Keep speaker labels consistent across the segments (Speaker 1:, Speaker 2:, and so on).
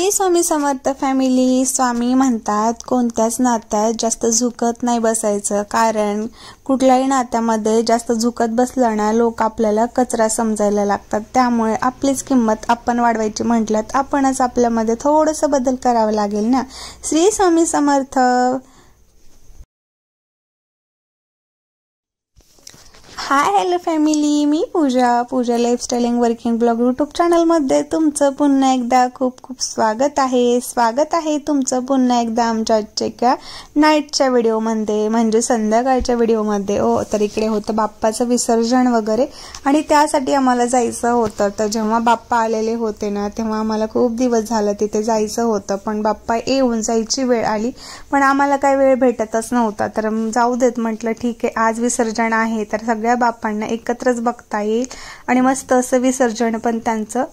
Speaker 1: Shri Swami Samarth family. स्वामी म्हणतात कोणत्याच नात्यात जास्त झुकत नाही बसायचं, कारण कुठल्याही नात्यामध्ये जास्त झुकत बसलं ना लोक आपल्याला कचरा समजायला लागतात. त्यामुळे आपलीच किंमत आपण वाढवायची म्हटल्यात आपणच आपल्यामध्ये थोडंसं बदल करावा लागेल ना. Shri Swami Samarth. Hi hello family, मी पूजा लाईफस्टाईलिंग वर्किंग ब्लॉग यूट्यूब चॅनलमध्ये तुमचं पुन्हा एकदा खूप खूप स्वागत आहे तुमचं पुन्हा एकदा आमच्या आजच्या नाईटच्या व्हिडिओमध्ये, म्हणजे संध्याकाळच्या व्हिडिओमध्ये. तर इकडे होतं बाप्पाचं विसर्जन वगैरे, आणि त्यासाठी आम्हाला जायचं होतं. तर जेव्हा बाप्पा आलेले होते ना तेव्हा आम्हाला खूप दिवस झालं तिथे जायचं होतं, पण बाप्पा येऊन जायची वेळ आली, पण आम्हाला काही वेळ भेटतच नव्हता. तर जाऊ देत म्हटलं, ठीक आहे आज विसर्जन आहे तर सगळ्या बाप्पांना एकत्रच बघता येईल आणि मस्त असं विसर्जन पण त्यांचं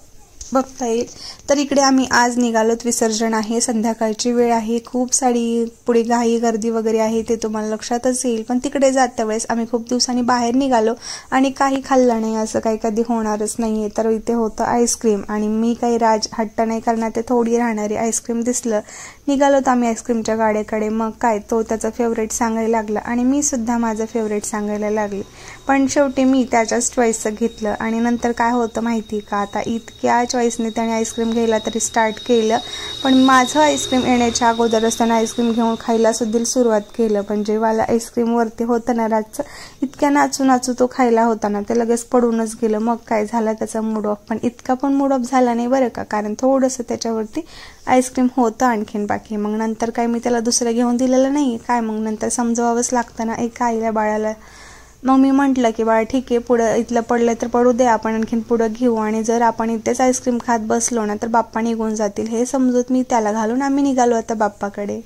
Speaker 1: बघता येईल. तर इकडे आम्ही आज निघालोत. विसर्जन आहे, संध्याकाळची वेळ आहे, खूप सारी पुढे घाई गर्दी वगैरे आहे ते तुम्हाला लक्षातच येईल. पण तिकडे जात्या वेळेस आम्ही खूप दिवसांनी बाहेर निघालो आणि काही खाल्लं नाही, असं काही कधी होणारच नाहीये. तर इथे होतं आईस्क्रीम, आणि मी काही हट्ट नाही करणार, ते थोडी राहणारी आईस्क्रीम दिसलं, निघालोत आम्ही आईस्क्रीमच्या गाड्याकडे. मग काय तो त्याचा फेवरेट सांगायला लागला आणि मी सुद्धा माझं फेवरेट सांगायला लागले, पण शेवटी मी त्याच्याच चॉईसचं घेतलं. आणि नंतर काय होतं माहिती का, आता इतक्या चॉईसने त्याने आईस्क्रीम घ्यायला तरी स्टार्ट केलं, पण माझं आईस्क्रीम येण्याच्या अगोदरच त्याने आईस्क्रीम घेऊन खायला सुद्धा सुरुवात केलं. पण जेव्हा आईस्क्रीम वरती होतं ना रातचं, इतक्या नाचू तो खायला होता ना, ते लगेच पडूनच गेलं. मग काय झालं त्याचा मूड ऑफ, पण इतका पण मूड ऑफ झाला नाही बरं का, कारण थोडंसं त्याच्यावरती आईस्क्रीम होतं आणखीन बाकी. मग नंतर काय मी त्याला दुसरं घेऊन दिलेलं नाही काय, मग नंतर समजवावंच लागतं ना एक आईला बाळाला. मग मी म्हटलं की बाळा ठीक आहे, पुढं इथलं पडलं तर पडू दे, आपण आणखीन पुढं घेऊ, आणि जर आपण इथेच आईस्क्रीम खात बसलो ना तर बाप्पा निघून जातील. हे समजूत मी त्याला घालून आम्ही निघालो आता बाप्पाकडे.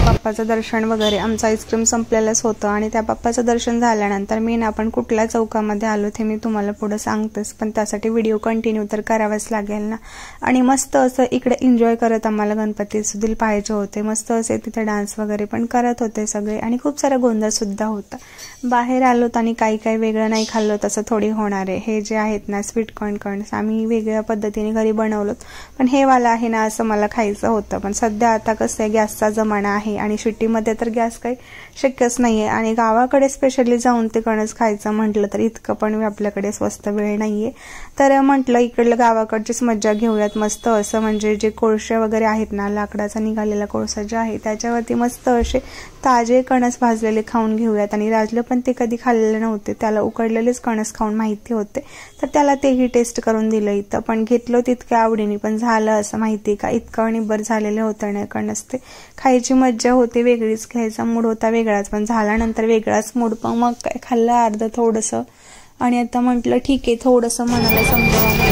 Speaker 1: बाप्पाचं दर्शन वगैरे, आमचं आईस्क्रीम संपलेलंच होतं, आणि त्या बाप्पाचं दर्शन झाल्यानंतर मेन आपण कुठल्या चौकामध्ये आलो ते मी तुम्हाला पुढे सांगतेच, पण त्यासाठी व्हिडिओ कंटिन्यू तर करावाच लागेल ना. आणि मस्त असं इकडे एन्जॉय करत आम्हाला गणपती सुद्धा पाहायचे होते. मस्त असे तिथे डान्स वगैरे पण करत होते सगळे, आणि खूप सारा गोंधळ सुद्धा होता. बाहेर आलोत आणि काही वेगळं नाही खाल्लो तसं थोडी होणार आहे. हे जे आहेत ना स्वीट कॉर्न्स आम्ही वेगळ्या पद्धतीने घरी बनवलोत, पण हे वाला आहे ना असं मला खायचं होतं. पण सध्या आता कसं आहे, गॅसचा जमाना आहे आणि सिटीमध्ये तर गॅस काही शक्यच नाहीये, आणि गावाकडे स्पेशली जाऊन ते कणस खायचं म्हटलं तर इतकं पण आपल्याकडे स्वस्त वेळ नाहीये. तर म्हटलं इकडलं गावाकडचीच मज्जा घेऊयात. मस्त असं म्हणजे जे कोळसे वगैरे आहेत ना, लाकडाचा निघालेला कोळसा जे आहे त्याच्यावरती मस्त असे ताजे कणस भाजलेले खाऊन घेऊयात. आणि राजलं पण ते कधी खाल्लेले नव्हते, त्याला उकडलेलेच कणस खाऊन माहिती होते, तर त्याला तेही टेस्ट करून दिलं इथं. पण घेतलो तितक्या आवडीने, पण झालं असं माहिती का, इतकं निब्बर झालेले होतं ना कणस, ते खायची मज्जा होती वेगळीच, घ्यायचा मूड होता वेगळाच, पण झाल्यानंतर वेगळाच मूड. पण मग काय खाल्लं अर्ध थोडंसं, आणि आता म्हटलं ठीक आहे थोडंसं मनाला समजावं.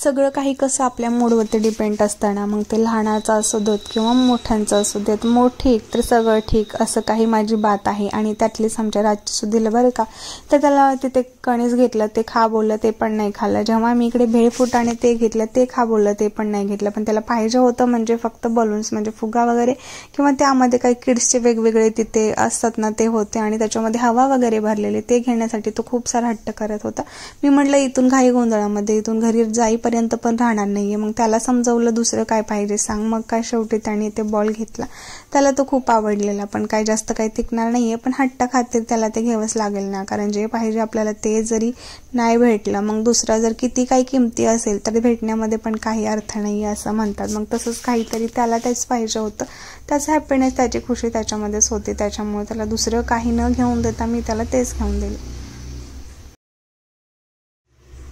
Speaker 1: सगळं काही कसं आपल्या मूडवरती डिपेंड असताना, मग ते लहानाचं असू देत किंवा मोठ्यांचं असू देत, मोठ ठीक तर सगळं ठीक असं काही माझी बात आहे. आणि त्यातलीच आमच्या राजची दिलं बरं का. तर त्याला तिथे कणीस घेतलं, ते खा बोललं, ते पण नाही खाल्लं. जेव्हा मी इकडे भेळ फुटाणे ते घेतलं, ते खा बोललं, ते पण नाही घेतलं. पण त्याला पाहिजे होतं म्हणजे फक्त बलून्स म्हणजे फुगा वगैरे किंवा त्यामध्ये काही किड्सचे वेगवेगळे तिथे असतात ना ते होते आणि त्याच्यामध्ये हवा वगैरे भरलेले, ते घेण्यासाठी तो खूप सारा हट्ट करत होता. मी म्हटलं इथून घाई गोंधळामध्ये इथून घरी जाईपर्यंत पण राहणार नाहीये. मग त्याला समजवलं दुसरं काय पाहिजे सांग. मग काय शेवटी त्याने ते बॉल घेतला. त्याला तो खूप आवडलेला, पण काय जास्त काही टिकणार नाहीये. पण हट्टा खातीर त्याला ते घ्यावंच लागेल ना, कारण जे पाहिजे आपल्याला ते जरी नाही भेटलं, मग दुसरा जर किती काही किमती असेल तरी भेटण्यामध्ये पण काही अर्थ नाही असं म्हणतात. मग तसंच काहीतरी त्याला तेच पाहिजे होतं. त्याचं हॅपीनेस त्याची खुशी त्याच्यामध्येच होती. त्याच्यामुळे त्याला दुसरं काही न घेऊन देता मी त्याला तेच घेऊन दिलं.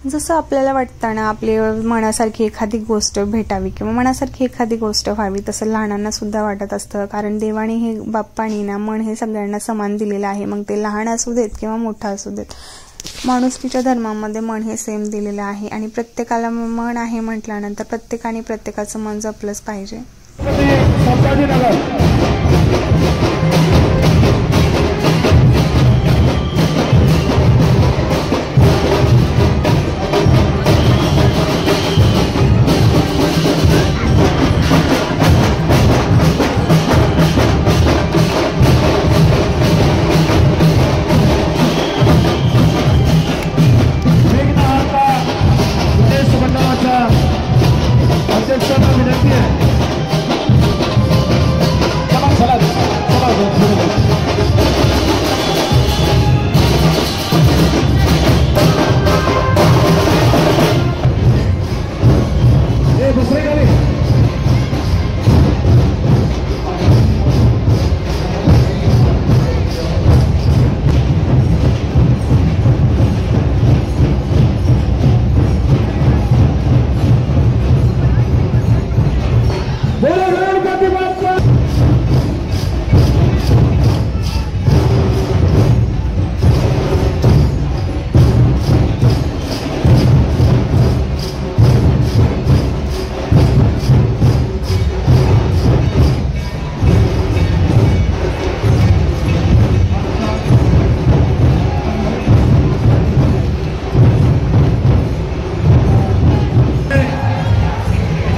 Speaker 1: जसं आपल्याला वाटतं ना आपली मनासारखी एखादी गोष्ट भेटावी किंवा मनासारखी एखादी गोष्ट व्हावी, तसं लहानांना सुद्धा वाटत असतं. कारण देवाने हे बाप्पानी ना मन हे सगळ्यांना समान दिलेलं आहे. मग ते लहान असू देत किंवा मोठा असू देत, माणुसकीच्या धर्मामध्ये मन हे सेम दिलेलं आहे. आणि प्रत्येकाला मन आहे म्हटल्यानंतर प्रत्येकाने प्रत्येकाचं मन जपलंच पाहिजे.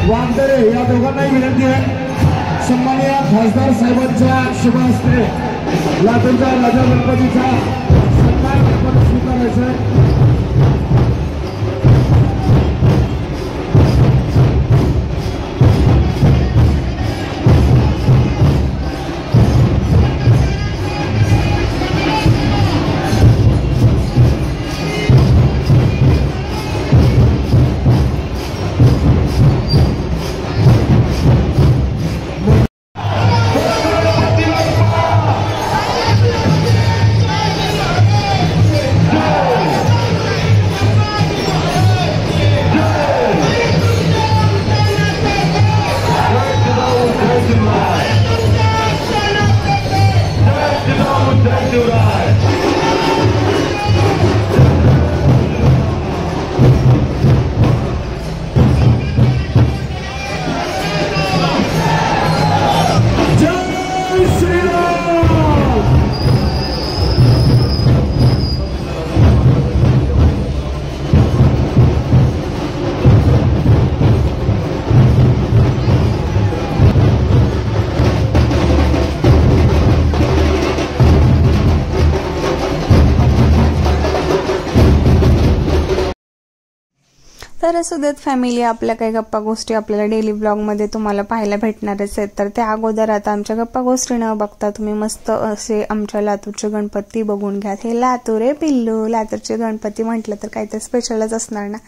Speaker 2: वामदरे या दोघांनाही विनंती आहे, सन्माननीय खासदार साहेबांच्या शुभ हस्ते लातूरच्या राजा गणपतीचा सन्मान आपण स्वीकारायचा आहे.
Speaker 1: तर असू देत फॅमिली, आपल्या काही गप्पा गोष्टी आपल्याला डेली ब्लॉगमध्ये तुम्हाला पाहायला भेटणारच आहेत. तर त्या अगोदर आता आमच्या गप्पा गोष्टी न बघता तुम्ही मस्त असे आमच्या लातूरचे गणपती बघून घ्या. हे लातूर आहे पिल्लू, लातूरचे गणपती म्हटलं तर काहीतरी स्पेशलच असणार ना.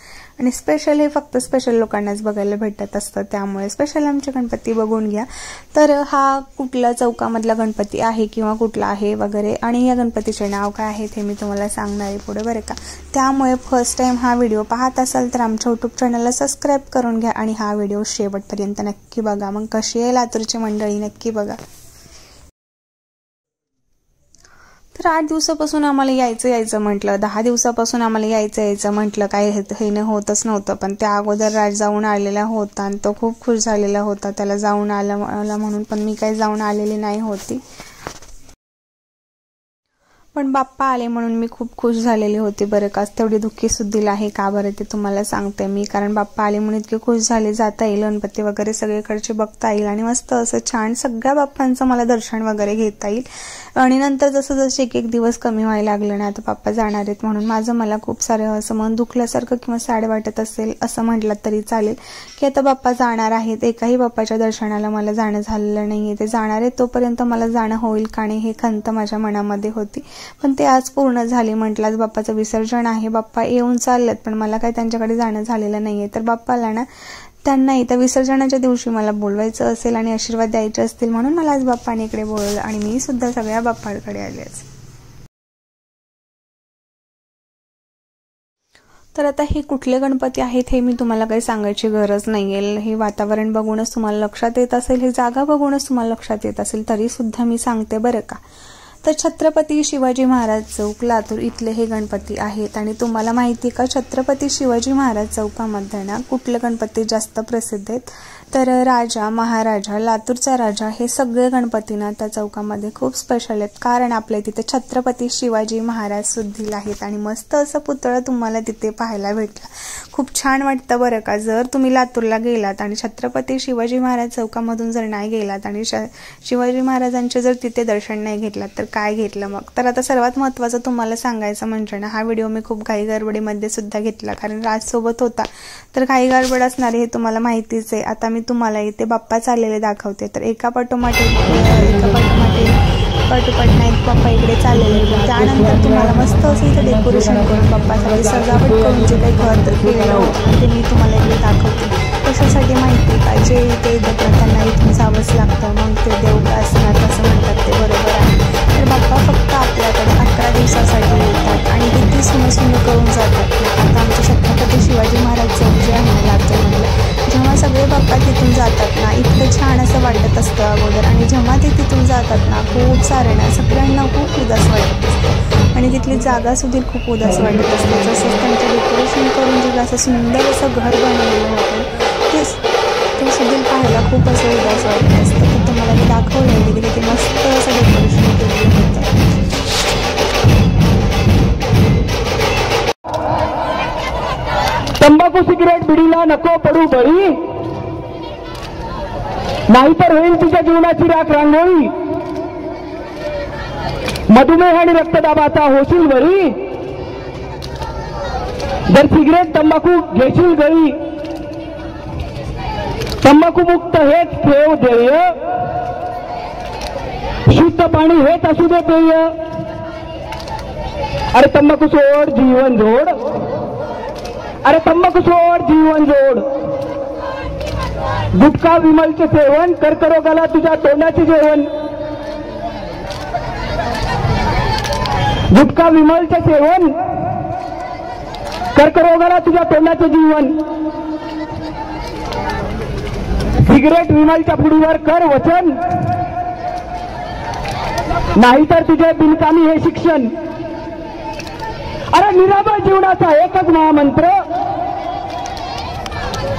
Speaker 1: आणि स्पेशल हे फक्त स्पेशल लोकांनाच बघायला भेटत असतं, त्यामुळे स्पेशल आमचे गणपती बघून घ्या. तर हा कुठला चौकामधला गणपती आहे किंवा कुठला आहे वगैरे, आणि या गणपतीचे नाव काय आहे ते मी तुम्हाला सांगणार आहे पुढे बरं का. त्यामुळे फर्स्ट टाइम हा व्हिडिओ पाहत असाल तर आमच्या यूट्यूब चॅनलला सबस्क्राईब करून घ्या आणि हा व्हिडिओ शेवटपर्यंत नक्की बघा. मग कशी आहे लातूरची मंडळी नक्की बघा. तर 8 दिवसापासून आम्हाला यायचं म्हटलं, 10 दिवसापासून आम्हाला यायचं म्हटलं, काही हे होतच नव्हतं. पण त्या अगोदर राज जाऊन आलेला होता आणि तो खूप खुश झालेला होता त्याला जाऊन आला म्हणून. पण मी काही जाऊन आलेली नाही होती, पण बाप्पा आले म्हणून मी खूप खुश झालेली होती बरं का. तेवढी दुःखी सुद्धा आहे का बरं ते तुम्हाला सांगते मी, कारण बाप्पा आले म्हणून इतके खुश झाले. जाता येईल गणपती वगैरे सगळीकडचे बघता येईल आणि मस्त असं छान सगळ्या बाप्पांचं मला दर्शन वगैरे घेता येईल. आणि नंतर जसं जसं एक दिवस कमी व्हायला लागलं ना, आता बाप्पा जाणार आहेत म्हणून मला खूप सारं असं मन दुखल्यासारखं किंवा सॅड वाटत असेल असं म्हटलं तरी चालेल, की आता बाप्पा जाणार आहेत. एकाही बाप्पाच्या दर्शनाला मला जाणं झालेलं नाहीये. ते जाणार आहे तोपर्यंत मला जाणं होईल का नाही हे खंत माझ्या मनामध्ये होती, पण ते आज पूर्ण झाले. म्हटलं आज बाप्पाचं विसर्जन आहे, बाप्पा येऊन चाललेत, पण मला काही त्यांच्याकडे जाणं झालेलं नाहीये. तर बाप्पाला ना त्यांना इथं विसर्जनाच्या दिवशी मला बोलवायचं असेल आणि आशीर्वाद द्यायचे असतील म्हणून मला आज बाप्पाने इकडे बोलवलं आणि मी सुद्धा सगळ्या बाप्पाकडे आले. तर आता हे कुठले गणपती आहेत हे मी तुम्हाला काही सांगायची गरज नाहीये. हे वातावरण बघूनच तुम्हाला लक्षात येत असेल, हे जागा बघूनच तुम्हाला लक्षात येत असेल, तरी सुद्धा मी सांगते बरं का. तर छत्रपती शिवाजी महाराज चौक लातूर इथले हे गणपती आहेत. आणि तुम्हाला माहिती का छत्रपती शिवाजी महाराज चौकामध्ये ना कुठले गणपती जास्त प्रसिद्ध आहेत, तर राजा महाराजा लातूरचा राजा हे सगळे गणपती ना त्या चौकामध्ये खूप स्पेशल आहेत, कारण आपल्या तिथे छत्रपती शिवाजी महाराज सुद्धा आहेत आणि मस्त असं पुतळं तुम्हाला तिथे पाहायला भेटलं. खूप छान वाटतं बरं का. जर तुम्ही लातूरला गेलात आणि छत्रपती शिवाजी महाराज चौकामधून जर नाही गेलात आणि शिवाजी महाराजांचे जर तिथे दर्शन नाही घेतलात तर काय घेतलं मग. तर आता सर्वात महत्त्वाचं तुम्हाला सांगायचं म्हणजे ना, हा व्हिडिओ मी खूप घाई गडबडीमध्ये सुद्धा घेतला, कारण राज सोबत होता तर घाई गडबड असणार हे तुम्हाला माहितीच आहे. आता मी तुम्हाला इथे बाप्पा चाललेले दाखवते. तर एका पाठोपाठ नाहीत बाप्पा इकडे चाललेले. त्यानंतर तुम्हाला मस्त असं इथे डेकोरेशन करून बाप्पासाठी सजावट करून जे काही घर केलेलं होतं ते मी तुम्हाला इकडे दाखवते. कशासाठी माहिती का, जे इथे येतात त्यांना इथून जावंच लागतं, मग ते देव का असणार असं म्हणतात, ते बरोबर आहे. तर बाप्पा फक्त आपल्याकडे 11 दिवसासाठी येतात आणि किती सुनं करून जातात. आता आमच्या छत्रपती शिवाजी महाराज चौक जे आहे ना लातूरमधलं, जेव्हा सगळे बाप्पा तिथून जातात ना इतकं छान असं वाटत असतं अगोदर, आणि जेव्हा ते तिथून जातात ना खूप सारे ना सगळ्यांना खूप उदास वाटत असतं आणि तिथली जागा सुद्धा खूप उदास वाटत असते. जसं त्यांचं डेकोरेशन करून जे असं सुंदर असं घर बनवलेलं होतं ते सुद्धा पाहायला खूप असं उदास वाटत असतं. तर तुम्हाला मी दाखवलं की तिथे मस्त असं डेकोरेशन केलेलं होतं.
Speaker 2: तंबाखू सिगरेट बिडीला नको पडू बळी, नाहीतर होईल तुझ्या जीवनाची राख रांगोळी. मधुमेह आणि रक्तदाबाचा होशील बरी, जर सिगरेट तंबाखू घेशील गळी. तंबाखू मुक्त हेच ठेव ध्येय, शुद्ध पाणी हेच असू दे पेय. अरे तंबाखू सोड जीवन जोड, अरे तंबाखू सोड जीवन जोड. गुटखा विमलचे सेवन, कर्करोगाला तुझ्या तोंडाचे जेवण. गुटखा विमलचे सेवन, कर्करोगाला तुझ्या तोंडाचे जीवन. सिगरेट विमलच्या पुढीवर कर वचन, नाहीतर तुझे बिनकामी हे शिक्षण. अरे निरामय जीवनाचा एकच महामंत्र,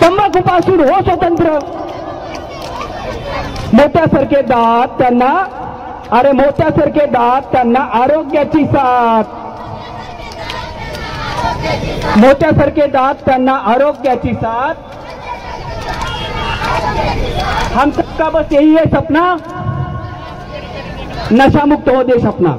Speaker 2: तंबाखूपासून हो स्वतंत्र. मोत्यासारखे दात त्यांना, अरे मोत्यासारखे दात त्यांना आरोग्याची साथ. मोत्यासारखे दात त्यांना आरोग्याची साथ. हम सबका बस यही है सपना, नशा मुक्त हो देश अपना.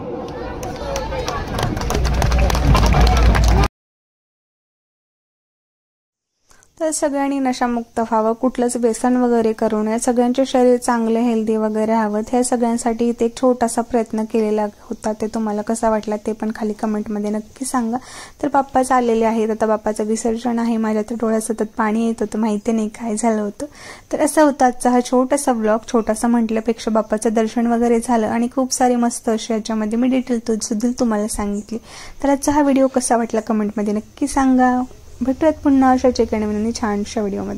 Speaker 1: तर सगळ्यांनी नशामुक्त व्हावं, कुठलंच व्यसन वगैरे करू नये, सगळ्यांचे शरीर चांगले हेल्दी वगैरे हवं. ह्या सगळ्यांसाठी इथे एक छोटासा प्रयत्न केलेला होता. ते तुम्हाला कसा वाटला ते पण खाली कमेंटमध्ये नक्की सांगा. तर बाप्पा चाललेले आहेत, आता बाप्पाचं विसर्जन आहे. माझ्या तर डोळ्यात सतत पाणी येत होतं, माहिती नाही काय झालं होतं. तर असं होतं आजचा हा छोटासा ब्लॉग. छोटासा म्हटल्यापेक्षा बाप्पाचं दर्शन वगैरे झालं आणि खूप सारे मस्त असे याच्यामध्ये मी डिटेल सुद्धा तुम्हाला सांगितली. तर आजचा हा व्हिडिओ कसा वाटला कमेंटमध्ये नक्की सांगा. भेटूयात पुन्हा अशाच एका नवीन छानशा व्हिडिओमध्ये.